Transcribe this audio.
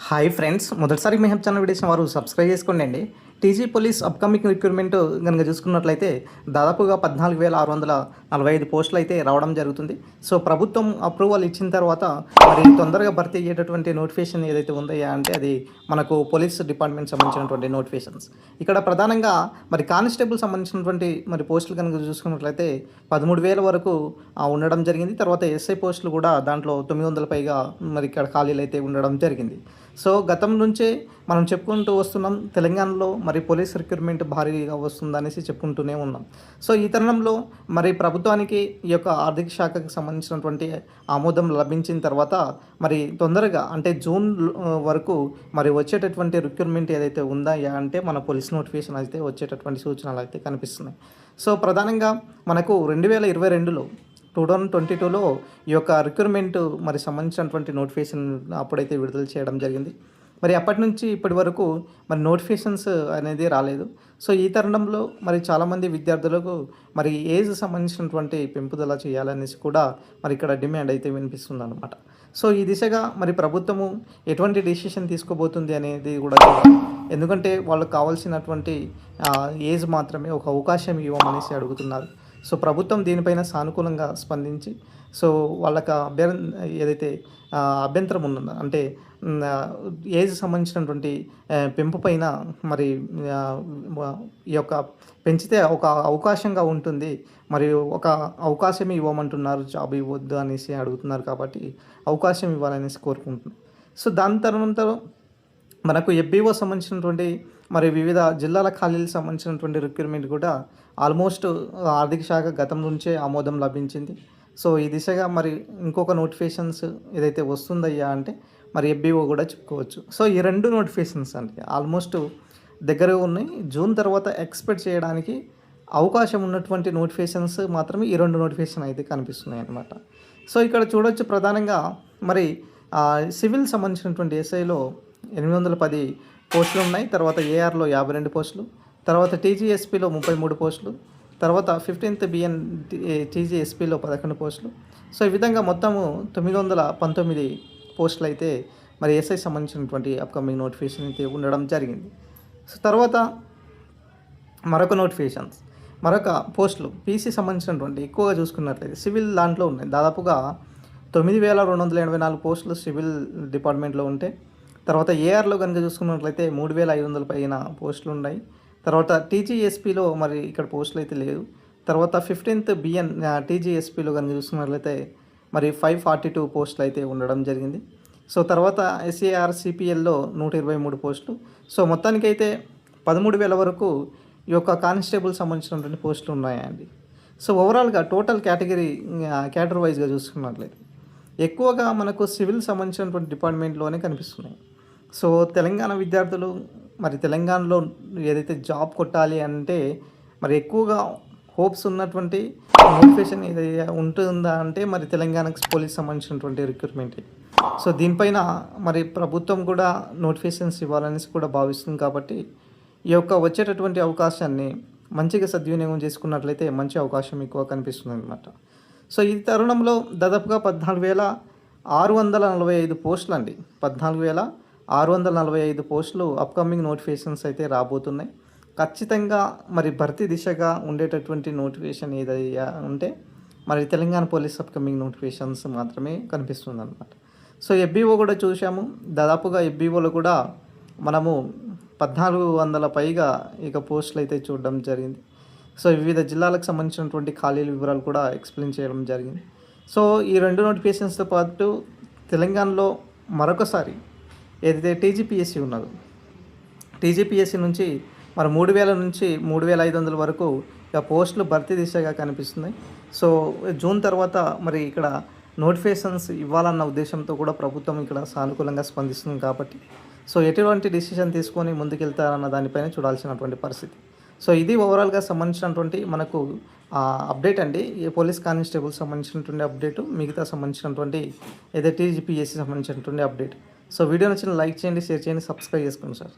Hi friends, మొదటిసారి మీ help channel videos వారు subscribe చేసుకోండి. టీజీ పోలీస్ అప్కమింగ్ రిక్రూట్మెంట్ కనుక చూసుకున్నట్లయితే దాదాపుగా 14,645 పోస్టులు అయితే రావడం జరుగుతుంది. సో ప్రభుత్వం అప్రూవల్ ఇచ్చిన తర్వాత మరి తొందరగా భర్తీ అయ్యేటటువంటి నోటిఫికేషన్ ఏదైతే ఉందో అంటే అది మనకు పోలీస్ డిపార్ట్మెంట్ సంబంధించినటువంటి నోటిఫికేషన్స్. ఇక్కడ ప్రధానంగా మరి కానిస్టేబుల్ సంబంధించినటువంటి మరి పోస్టులు కనుక చూసుకున్నట్లయితే 13,000 వరకు ఉండడం జరిగింది. తర్వాత ఎస్ఐ పోస్టులు కూడా దాంట్లో 900 పైగా మరి ఇక్కడ ఖాళీలు అయితే ఉండడం జరిగింది. సో గతం నుంచే మనం చెప్పుకుంటూ వస్తున్నాం, తెలంగాణలో మరి పోలీస్ రిక్రూట్మెంట్ భారీగా వస్తుందనేసి చెప్పుకుంటూనే ఉన్నాం. సో ఈ తరుణంలో మరి ప్రభుత్వానికి ఈ యొక్క ఆర్థిక శాఖకు సంబంధించినటువంటి ఆమోదం లభించిన తర్వాత మరి తొందరగా అంటే జూన్ వరకు మరి వచ్చేటటువంటి రిక్రూట్మెంట్ ఏదైతే ఉందా అంటే మన పోలీస్ నోటిఫికేషన్ అయితే వచ్చేటటువంటి సూచనలు అయితే కనిపిస్తున్నాయి. సో ప్రధానంగా మనకు 2022లో 2022లో ఈ యొక్క రిక్రూట్మెంట్ మరి సంబంధించినటువంటి నోటిఫికేషన్ అప్పుడైతే విడుదల చేయడం జరిగింది. మరి అప్పటి నుంచి ఇప్పటి వరకు మరి నోటిఫికేషన్స్ అనేది రాలేదు. సో ఈ తరుణంలో మరి చాలామంది విద్యార్థులకు మరి ఏజ్ సంబంధించినటువంటి పెంపుదల చేయాలనేసి కూడా మరి ఇక్కడ డిమాండ్ అయితే వినిపిస్తుంది అనమాట. సో ఈ దిశగా మరి ప్రభుత్వము ఎటువంటి డెసిషన్ తీసుకోబోతుంది అనేది కూడా చూడాలి. ఎందుకంటే వాళ్ళకు కావాల్సినటువంటి ఏజ్ మాత్రమే ఒక అవకాశం ఇవ్వమనేసి అడుగుతున్నారు. సో ప్రభుత్వం దీనిపైన సానుకూలంగా స్పందించి సో వాళ్ళకి ఏదైతే అభ్యంతరం ఉందో అంటే ఏజ్ సంబంధించినటువంటి పెంపు పైన మరి ఈ యొక్క పెంచితే ఒక అవకాశంగా ఉంటుంది, మరియు ఒక అవకాశం ఇవ్వమంటున్నారు, జాబ్ ఇవ్వద్దు అనేసి అడుగుతున్నారు కాబట్టి అవకాశం ఇవ్వాలనేసి కోరుకుంటున్నాం. సో దాని తర్వాత మనకు ఎఫ్బీఓ సంబంధించినటువంటి మరి వివిధ జిల్లాల ఖాళీలకు సంబంధించినటువంటి రిక్రూట్మెంట్ కూడా ఆల్మోస్ట్ ఆర్థిక శాఖ గతం నుంచే ఆమోదం లభించింది. సో ఈ దిశగా మరి ఇంకొక నోటిఫికేషన్స్ ఏదైతే వస్తుందయ్యా అంటే మరి ఎఫ్బీఓ కూడా చెప్పుకోవచ్చు. సో ఈ రెండు నోటిఫికేషన్స్ అంటే ఆల్మోస్ట్ దగ్గరగా ఉన్నాయి. జూన్ తర్వాత ఎక్స్పెక్ట్ చేయడానికి అవకాశం ఉన్నటువంటి నోటిఫికేషన్స్ మాత్రమే ఈ రెండు నోటిఫికేషన్ అయితే కనిపిస్తున్నాయి అన్నమాట. సో ఇక్కడ చూడొచ్చు ప్రధానంగా మరి సివిల్ సంబంధించినటువంటి ఎస్ఐలో 810 పోస్టులు ఉన్నాయి. తర్వాత ఏఆర్లో 52 పోస్టులు, తర్వాత టీజీఎస్పీలో 33 పోస్టులు, తర్వాత 15th బిఎన్ టీజీఎస్పీలో 11 పోస్టులు. సో ఈ విధంగా మొత్తము 919 పోస్టులు అయితే మరి ఎస్ఐ సంబంధించినటువంటి అప్కమింగ్ నోటిఫికేషన్ అయితే ఉండడం జరిగింది. సో తర్వాత మరొక పోస్టులు పీసీ సంబంధించినటువంటి ఎక్కువగా చూసుకున్నట్లయితే సివిల్ దాంట్లో ఉన్నాయి. దాదాపుగా 9,284 పోస్టులు సివిల్ డిపార్ట్మెంట్లో ఉంటే, తర్వాత ఏఆర్లో కనుక చూసుకున్నట్లయితే 3,500 పైన పోస్టులు ఉన్నాయి. తర్వాత టీజీఎస్పీలో మరి ఇక్కడ పోస్టులు అయితే లేదు. తర్వాత 15th బిఎన్ టీజీఎస్పీలో కనుక చూసుకున్నట్లయితే మరి 542 పోస్టులు అయితే ఉండడం జరిగింది. సో తర్వాత ఎస్ఏఆర్ సిపిఎల్లో 123 పోస్టులు. సో మొత్తానికైతే 13,000 వరకు ఈ యొక్క కానిస్టేబుల్ సంబంధించినటువంటి పోస్టులు ఉన్నాయండి. సో ఓవరాల్గా టోటల్ కేటగిరీ వైజ్గా చూసుకున్నట్లయితే ఎక్కువగా మనకు సివిల్ సంబంధించినటువంటి డిపార్ట్మెంట్లోనే కనిపిస్తున్నాయి. సో తెలంగాణ విద్యార్థులు మరి తెలంగాణలో ఏదైతే జాబ్ కొట్టాలి అంటే మరి ఎక్కువగా హోప్స్ ఉన్నటువంటి నోటిఫికేషన్ ఏదైతే ఉంటుందా అంటే మరి తెలంగాణకు పోలీస్ సంబంధించినటువంటి రిక్రూట్మెంట్. సో దీనిపైన మరి ప్రభుత్వం కూడా నోటిఫికేషన్స్ ఇవ్వాలనేసి కూడా భావిస్తుంది. కాబట్టి ఈ యొక్క వచ్చేటటువంటి అవకాశాన్ని మంచిగా సద్వినియోగం చేసుకున్నట్లయితే మంచి అవకాశం ఎక్కువ కనిపిస్తుంది అన్నమాట. సో ఈ తరుణంలో దాదాపుగా 14,645 పోస్టులు అండి. 14,645 పోస్టులు అప్కమింగ్ నోటిఫికేషన్స్ అయితే రాబోతున్నాయి. ఖచ్చితంగా మరి భర్తీ దిశగా ఉండేటటువంటి నోటిఫికేషన్ ఏదైనా ఉంటే మరి తెలంగాణ పోలీస్ అప్కమింగ్ నోటిఫికేషన్స్ మాత్రమే కనిపిస్తుంది అన్నమాట. సో ఎఫ్బీఓ కూడా చూసాము. దాదాపుగా ఎఫ్బీఓలో కూడా మనము 1,400 పైగా ఇక పోస్టులు అయితే చూడడం జరిగింది. సో వివిధ జిల్లాలకు సంబంధించినటువంటి ఖాళీల వివరాలు కూడా ఎక్స్ప్లెయిన్ చేయడం జరిగింది. సో ఈ రెండు నోటిఫికేషన్స్తో పాటు తెలంగాణలో మరొకసారి ఏదైతే టీజీపీఎస్సీ ఉన్నదో టీజీపీఎస్సీ నుంచి మరి 3,000 నుంచి 3,500 వరకు ఇక పోస్టులు భర్తీ దిశగా కనిపిస్తున్నాయి. సో జూన్ తర్వాత మరి ఇక్కడ నోటిఫికేషన్స్ ఇవ్వాలన్న ఉద్దేశంతో కూడా ప్రభుత్వం ఇక్కడ సానుకూలంగా స్పందిస్తుంది. కాబట్టి సో ఎటువంటి డిసిషన్ తీసుకొని ముందుకెళ్తారన్న దానిపైన చూడాల్సినటువంటి పరిస్థితి. సో ఇది ఓవరాల్గా సంబంధించినటువంటి మనకు అప్డేట్ అండి. ఈ పోలీస్ కానిస్టేబుల్ సంబంధించినటువంటి అప్డేటు, మిగతా సంబంధించినటువంటి ఏదైతే టీజీపీఎస్సీ సంబంధించినటువంటి అప్డేట్. సో వీడియో నచ్చిన లైక్ చేయండి, షేర్ చేయండి, సబ్స్క్రైబ్ చేసుకోండి సార్.